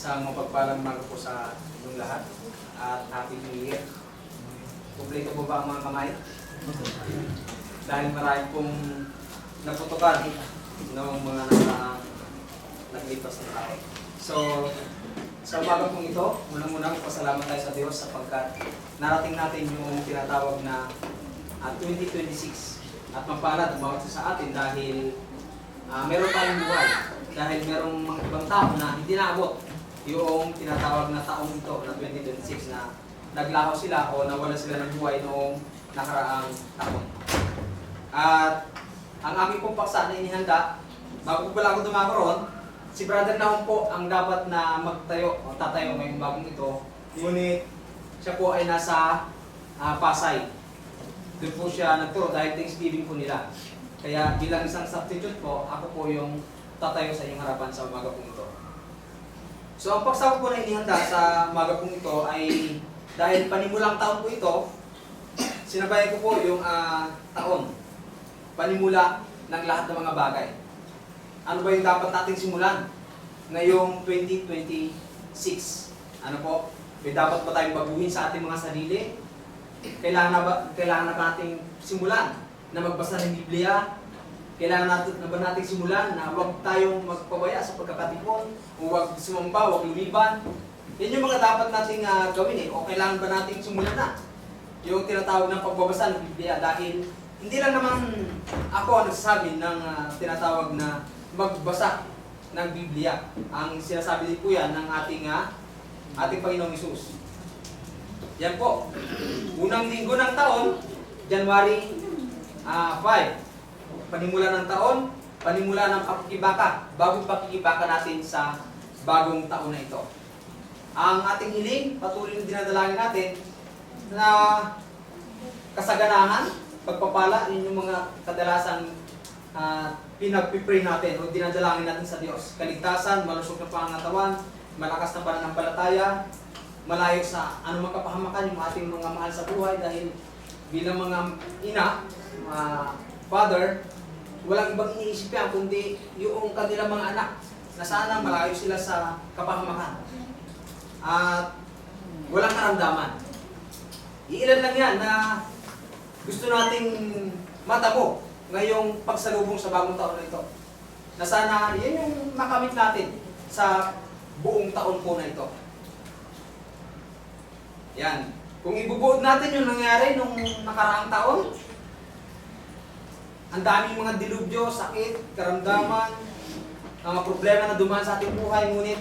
Isang mapagpalang umaga po sa inyong lahat at Happy New Year. Kumpleto po ba ang mga kamay? Dahil marami pong naputukan noong mga naglipas na tao. So, sa umaga pong ito, unang-unang pasalamat tayo sa Diyos sapagkat narating natin yung tinatawag na 2026 at mapalad ang bawat isa sa atin dahil meron tayong buhay. Dahil merong mga ibang tao na hindi naabot yung tinatawag na taong ito na 2026 na naglaho sila o nawala sila ng buhay noong nakaraang taon. At ang aming pong paksa na inihanda, bago pala ako dumakaroon, si Brother Naum po ang dapat na magtayo o tatayo ngayong bagong ito. Ngunit siya po ay nasa Pasay. Doon po siya nagturo dahil Thanksgiving po nila. Kaya bilang isang substitute po, ako po yung tatayo sa inyong harapan sa umaga pong ito. So ang paksa po na inihanda sa umaga pong ito ay dahil panimulang taon po ito, sinabayan ko po yung taon. Panimula ng lahat ng mga bagay. Ano ba yung dapat nating simulan ngayong 2026? Ano po? May dapat ba tayong baguhin sa ating mga sarili? Kailangan na ba nating simulan na magbasa ng Biblia? Kailangan na ba nating simulan na huwag tayong magpabaya sa pagkakatipon? O huwag sumamba, huwag lumiban? Yan yung mga dapat nating gawin eh. O kailangan ba nating simulan na yung tinatawag ng pagbabasa ng Biblia? Dahil hindi lang naman ako ang nagsasabi ng tinatawag na magbasa ng Biblia. Ang sinasabi din po yan ng ating Panginoong Hesus. Yan po. Unang linggo ng taon, January 5. Panimula ng taon, panimula ng pakikibaka. Bagong pakikibaka natin sa bagong taon na ito. Ang ating hiling, patuloy na dinadalangin natin na kasaganahan, pagpapala, yun yung mga kadalasang pinagpipray natin o dinadalangin natin sa Diyos. Kaligtasan, malusog na pangangatawan, malakas na pananampalataya, malayo sa anumang kapahamakan yung ating mga mahal sa buhay dahil bilang mga ina, father, walang ibang iniisip yan kundi yung kanilang mga anak na sana malayo sila sa kapahamakan at walang karamdaman. Iilan lang yan na gusto nating matabo ngayong pagsalubong sa bagong taon na ito. Na sana yan yung makamit natin sa buong taon po na ito. Yan. Kung ibubuod natin yung nangyari nung nakaraang taon, ang daming mga dilubyo, sakit, karamdaman, mga problema na dumaan sa ating buhay, ngunit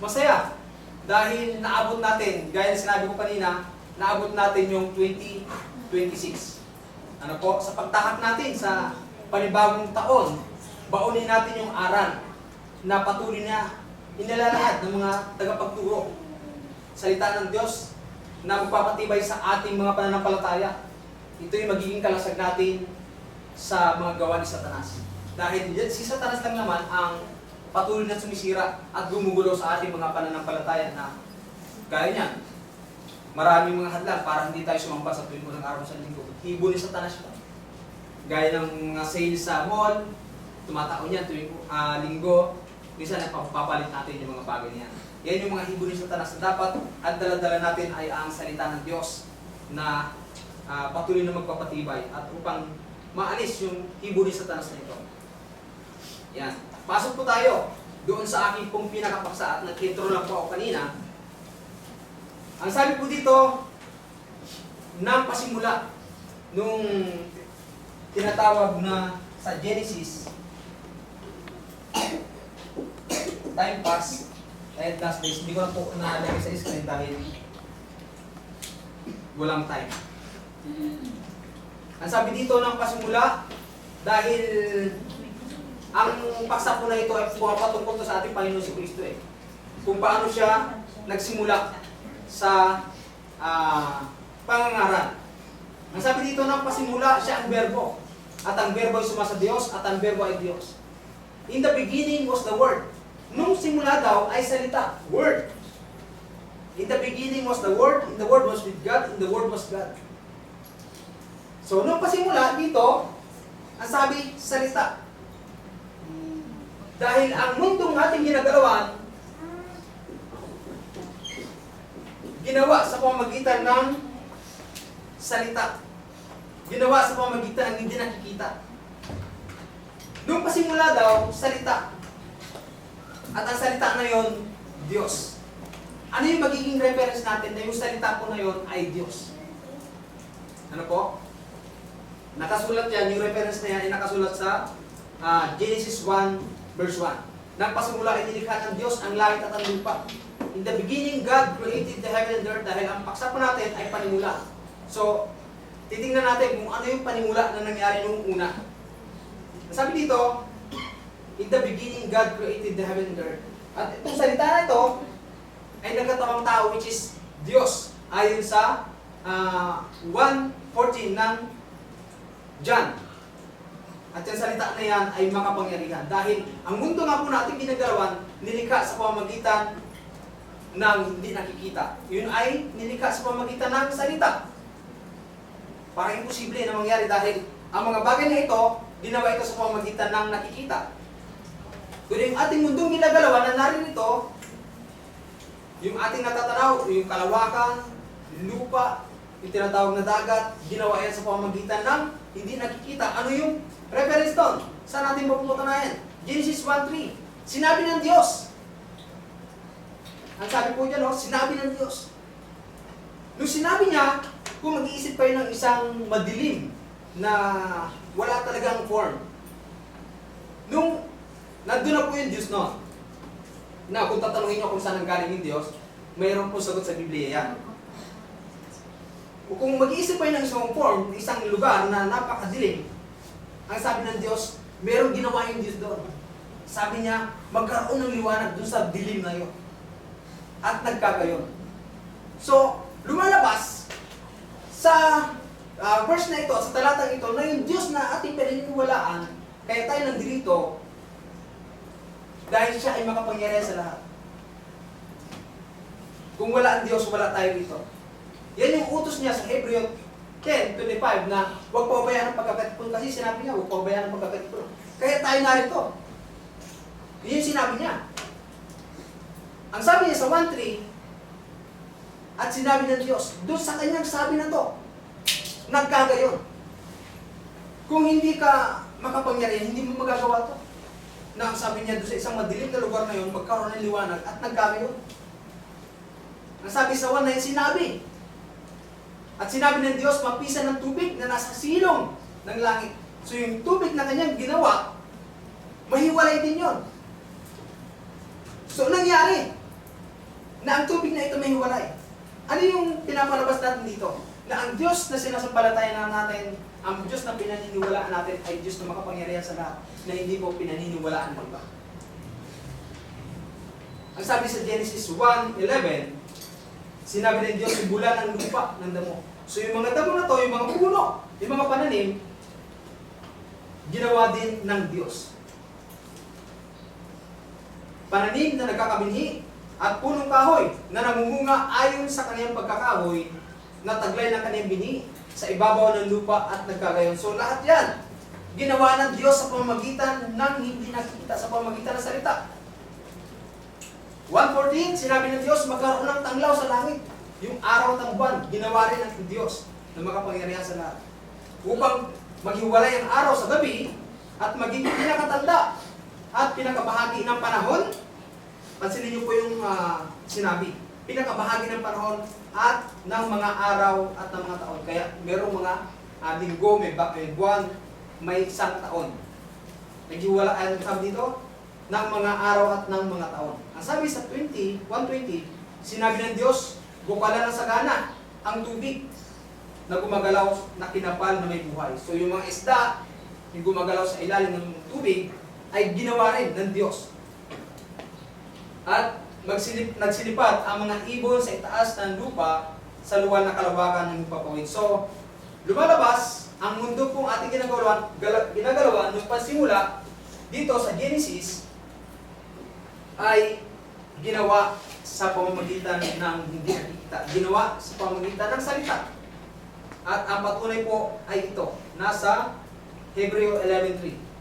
masaya. Dahil naabot natin, gaya ng sinabi ko kanina, naabot natin yung 2026. Ano po? Sa pagtahak natin sa panibagong taon, baunin natin yung aral na patuloy na inilalahad ng mga tagapagturo. Salita ng Diyos na magpapatibay sa ating mga pananampalataya. Ito yung magiging kalasag natin sa mga gawa ni Satanas. Dahil si Satanas lang naman ang patuloy na sumisira at gumugulo sa ating mga pananampalataya na gaya niyan. Maraming mga hadlang para hindi tayo sumampa sa tuwing unang araw sa linggo. Hibo ni Satanas yun. Gaya ng mga sales sa mall, tumataon yan tuwing linggo, minsan napapalit natin yung mga bagay niyan. Yan yung mga hibo ni Satanas na dapat at dala-dala natin ay ang salita ng Diyos na patuloy na magpapatibay at upang maalis yung hibo ni Satanas na ito. Yan. Pasok po tayo doon sa aking pong pinakapaksa at nag-intro lang po ako kanina. Ang sabi po dito, nang pasimula nung tinatawag na sa Genesis, time pass, and last days, hindi ko na po nalagay sa screen dahil walang time. Ang sabi dito nang pasimula, dahil ang paksa po na ito ay pumapatungkol to sa ating Panginoon si Kristo eh. Kung paano siya nagsimula sa pangangaral. Ang sabi dito ng pasimula, siya ang berbo. At ang berbo ay sumasa Diyos, at ang berbo ay Diyos. In the beginning was the Word. Nung simula daw ay salita, Word. In the beginning was the Word, and the Word was with God, and the Word was God. So, nung pasimula dito, ang sabi, salita. Dahil ang mundong ating ginagalawan ginawa sa pamamagitan ng salita. Ginawa sa pamamagitan ng hindi nakikita. Nung pasimula daw, salita. At ang salita na yon, Diyos. Ano yung magiging reference natin na yung salita po na yon ay Diyos? Ano po? Nakasulat yan, yung reference na yan ay nakasulat sa Genesis 1 verse 1. Nagpasimula ay nilikha ng Diyos ang langit at ang lupa. In the beginning, God created the heaven and earth dahil ang paksa po natin ay panimula. So, titingnan natin kung ano yung panimula na nangyari nung una. Sabi dito, in the beginning, God created the heaven and earth. At itong salita na ito ay nagkatawang tao which is Diyos ayon sa 1:14 ng John. At yung salita na yan ay makapangyarihan. Dahil ang mundo nga po natin ginagalawan, nilikha sa pamamagitan ng hindi nakikita. Yun ay nilikha sa pamamagitan ng salita. Parang imposible na mangyari dahil ang mga bagay na ito, ginawa ito sa pamamagitan ng nakikita. Kung yung ating mundong ginagalawan na narinito, yung ating natatanaw, yung kalawakan, yung lupa, yung tinatawag na dagat, ginawa yan sa pamamagitan ng hindi nakikita. Ano yung reference doon? Saan natin mapuputunayan? Genesis 1:3. Sinabi ng Diyos. Ang sabi po dyan, sinabi ng Diyos. Nung sinabi niya, kung mag-iisip kayo ng isang madilim na wala talagang form. Nung nandun na po yung Diyos noon, na kung tatanungin nyo kung saan ang galing yung Diyos, mayroon po sagot sa Biblia yan. O kung mag-iisip kayo ng isang form, isang lugar na napakadilim, ang sabi ng Diyos, mayroong ginawa yung Diyos doon. Sabi niya, magkaroon ng liwanag doon sa dilim na yun. At nagkagayon. So, lumalabas sa verse na ito, sa talatang ito, na yung Diyos na ating pinaniniwalaan, kaya tayo nandito, dahil siya ay makapangyarihan sa lahat. Kung wala ang Diyos, wala tayo dito. Yan yung utos niya sa Hebreo 10:25 na huwag pabayaan ang pagkakatipon. Kasi sinabi niya, huwag pabayaan ang pagkakatipon. Kaya tayo narito. Yun yung sinabi niya. Ang sabi niya sa 1:3, at sinabi ng Diyos, doon sa kanyang sabi na to, nagkagayon. Kung hindi ka makapangyarihan, hindi mo magagawa to. Na ang sabi niya doon sa isang madilim na lugar na yun, magkaroon ng liwanag at nagkagayon. Ang sabi sa 1 na yun, sinabi. At sinabi ng Diyos, mapisan ng tubig na nasa silong ng langit. So yung tubig na kanyang ginawa, mahiwalay din yun. So nangyari, na ang tubig na ito mahiwalay. Ano yung pinapalabas natin dito? Na ang Diyos na sinasampalatayan natin, ang Diyos na pinaniniwalaan natin ay Diyos na makapangyarihan sa lahat, na hindi mo pinaniniwalaan ng iba. Ang sabi sa Genesis 1:11, sinabi ng Diyos, sibulan ang lupa ng damo. So yung mga damo na to, yung mga puno, yung mga pananim, ginawa din ng Diyos. Pananim na nagkakabinhi at punong kahoy na namumunga ayon sa kaniyang pagkakahoy na taglay ng kaniyang binhi sa ibabaw ng lupa at nagkagayon. So lahat yan, ginawa ng Diyos sa pamamagitan ng hindi nakikita, sa pamamagitan ng salita. 1:14, sinabi ng Diyos, magkaroon ng tanglaw sa langit. Yung araw at ang buwan, ginawa rin ng Diyos na makapangyarihan sa lahat. Upang maghiwalay ang araw sa gabi at maging pinakatanda at pinakabahagi ng panahon. Pansinin niyo po yung sinabi. Pinakabahagi ng panahon at ng mga araw at ng mga taon. Kaya merong mga linggo, may buwan, may isang taon. Naghiwala, ang sabi dito, ng mga araw at ng mga taon. Ang sabi sa 1:20, sinabi ng Diyos, bukala ng sagana ang tubig na gumagalaw na kinapal na may buhay. So yung mga isda, yung gumagalaw sa ilalim ng tubig, ay ginawa rin ng Diyos. At nagsilipat ang mga ibon sa itaas ng lupa sa luwal na kalawakan ng papawid. So, lumalabas ang mundo kung ating ginagalawan nung pasimula dito sa Genesis ay ginawa sa pamamagitan ng hindi nakikita. Ginawa sa pamamagitan ng salita. At ang patunay po ay ito, nasa Hebreo 11:3.